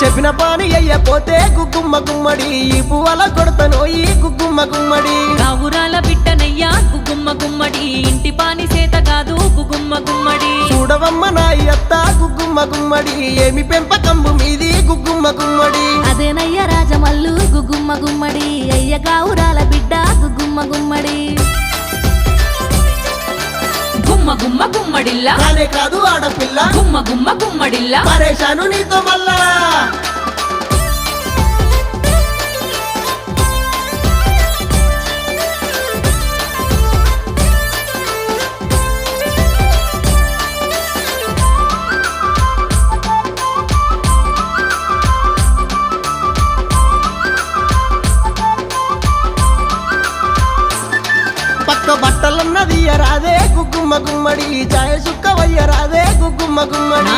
చెప్పిన పాని అయ్యపోతే గుగ్గుమ్మ గుమ్మడి ఈ పువ్వల కొడతనోయి గుగ్గుమ్మ గుమ్మడి కావురాల బిడ్డనయ్యా గుగ్గుమ్మ గుమ్మడి ఇంటి పాని సేత కాదు గుగ్గుమ్మ గుమ్మడి చూడవమ్మ నా అత్త గుగ్గుమ్మ గుమ్మడి ఏమి పెంపకంబు మీది గుగ్గుమ్మ గుమ్మడి అదేనయ్య రాజమల్లు గుగ్గుమ్మ గుమ్మడి అయ్య గావురాల బిడ్డ గుగ్గుమ్మ గుమ్మడి గుమ్మ గుమ్మ గుమ్మడిల్లా కానే కాదు ఆడపిల్ల గుమ్మ గుమ్మ గుమ్మడిల్లా పరేషాను నీతో మళ్ళా పక్క బట్టలన్నది రాదే గుగ్గుమ్మ గుమ్మడి చాయ సుక్కవయ్య రాదే గుగ్గుమ్మ గుమ్మడి